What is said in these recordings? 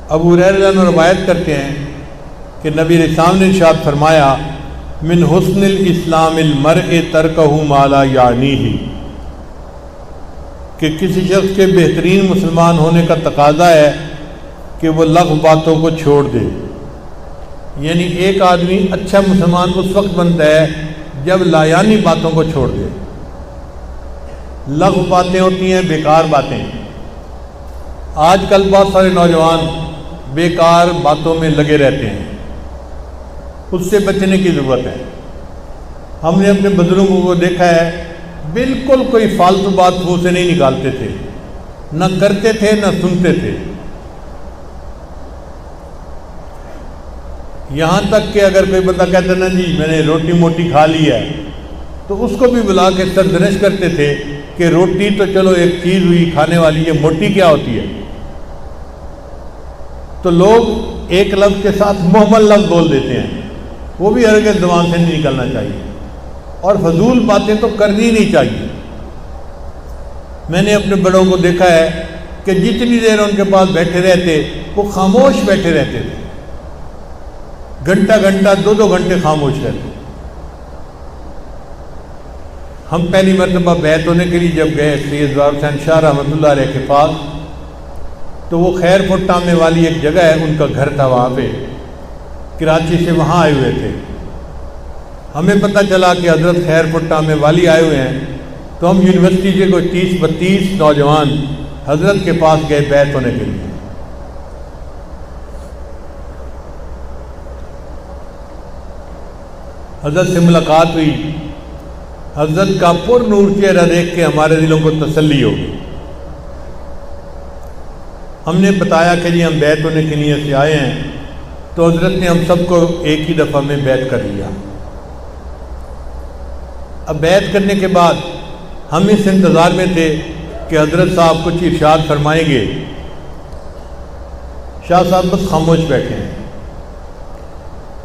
ابو ہریرہ روایت کرتے ہیں کہ نبی علیہ السلام نے ارشاد فرمایا من حسن الاسلام المرء ترکہ ما لا یعنیہ، کہ کسی شخص کے بہترین مسلمان ہونے کا تقاضا ہے کہ وہ لغو باتوں کو چھوڑ دے۔ یعنی ایک آدمی اچھا مسلمان اس وقت بنتا ہے جب لایانی باتوں کو چھوڑ دے۔ لغو باتیں ہوتی ہیں بیکار باتیں۔ آج کل بہت سارے نوجوان بیکار باتوں میں لگے رہتے ہیں، اس سے بچنے کی ضرورت ہے۔ ہم نے اپنے بزرگوں کو دیکھا ہے بالکل کوئی فالتو بات منہ سے نہیں نکالتے تھے، نہ کرتے تھے نہ سنتے تھے۔ یہاں تک کہ اگر کوئی بندہ کہتا نا جی میں نے روٹی موٹی کھا لی ہے تو اس کو بھی بلا کے سرزنش کرتے تھے کہ روٹی تو چلو ایک چیز ہوئی کھانے والی ہے، موٹی کیا ہوتی ہے؟ تو لوگ ایک لفظ کے ساتھ محمل لفظ بول دیتے ہیں، وہ بھی ہرگز زبان سے نہیں نکلنا چاہیے، اور فضول باتیں تو کرنی نہیں چاہیے۔ میں نے اپنے بڑوں کو دیکھا ہے کہ جتنی دیر ان کے پاس بیٹھے رہتے وہ خاموش بیٹھے رہتے تھے، گھنٹہ گھنٹہ دو گھنٹے خاموش رہتے۔ ہم پہلی مرتبہ بیعت ہونے کے لیے جب گئے سید زہر حسین شاہ رحمۃ اللہ علیہ کے پاس، تو وہ خیر پور ٹامے والی ایک جگہ ہے، ان کا گھر تھا وہاں پہ، کراچی سے وہاں آئے ہوئے تھے۔ ہمیں پتہ چلا کہ حضرت خیر پور ٹامے والی آئے ہوئے ہیں، تو ہم یونیورسٹی کے کوئی 30-32 نوجوان حضرت کے پاس گئے بیعت ہونے کے لیے۔ حضرت سے ملاقات ہوئی، حضرت کا پر نور چہرہ دیکھ کے ہمارے دلوں کو تسلی ہو گئی۔ ہم نے بتایا کہ جی ہم بیعت ہونے کے نیت سے آئے ہیں، تو حضرت نے ہم سب کو ایک ہی دفعہ میں بیعت کر لیا۔ اب بیعت کرنے کے بعد ہم اس انتظار میں تھے کہ حضرت صاحب کچھ ارشاد فرمائیں گے۔ شاہ صاحب بس خاموش بیٹھے ہیں۔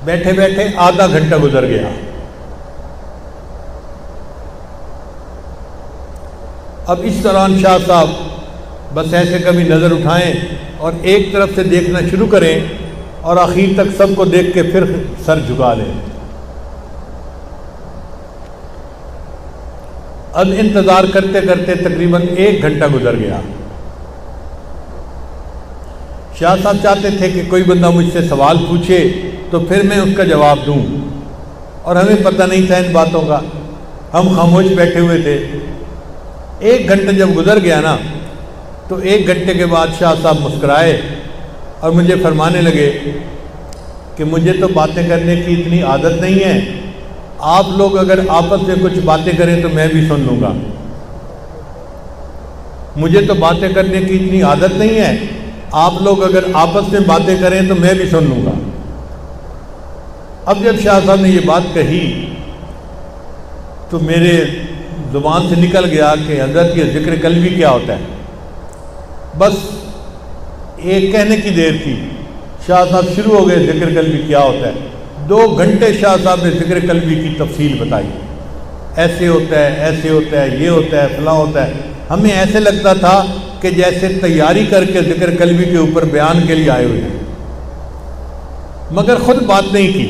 بیٹھے بیٹھے آدھا گھنٹہ گزر گیا۔ اب اس دوران شاہ صاحب بس ایسے کبھی نظر اٹھائیں اور ایک طرف سے دیکھنا شروع کریں اور آخر تک سب کو دیکھ کے پھر سر جھکا لیں۔ اب انتظار کرتے کرتے تقریباً 1 گھنٹہ گزر گیا۔ شاہ صاحب چاہتے تھے کہ کوئی بندہ مجھ سے سوال پوچھے تو پھر میں اس کا جواب دوں، اور ہمیں پتہ نہیں تھا ان باتوں کا، ہم خاموش بیٹھے ہوئے تھے۔ 1 گھنٹہ جب گزر گیا نا، تو 1 گھنٹے کے بعد شاہ صاحب مسکرائے اور مجھے فرمانے لگے کہ مجھے تو باتیں کرنے کی اتنی عادت نہیں ہے، آپ لوگ اگر آپس میں کچھ باتیں کریں تو میں بھی سن لوں گا۔ مجھے تو باتیں کرنے کی اتنی عادت نہیں ہے، آپ لوگ اگر آپس میں باتیں کریں تو میں بھی سن لوں گا۔ اب جب شاہ صاحب نے یہ بات کہی تو میرے زبان سے نکل گیا کہ حضرت یہ ذکر قلبی کیا ہوتا ہے۔ بس ایک کہنے کی دیر تھی، شاہ صاحب شروع ہو گئے ذکر قلبی کیا ہوتا ہے۔ 2 گھنٹے شاہ صاحب نے ذکر قلبی کی تفصیل بتائی، ایسے ہوتا ہے، ایسے ہوتا ہے، یہ ہوتا ہے، فلاں ہوتا ہے۔ ہمیں ایسے لگتا تھا کہ جیسے تیاری کر کے ذکر قلبی کے اوپر بیان کے لیے آئے ہوئے ہیں، مگر خود بات نہیں کی۔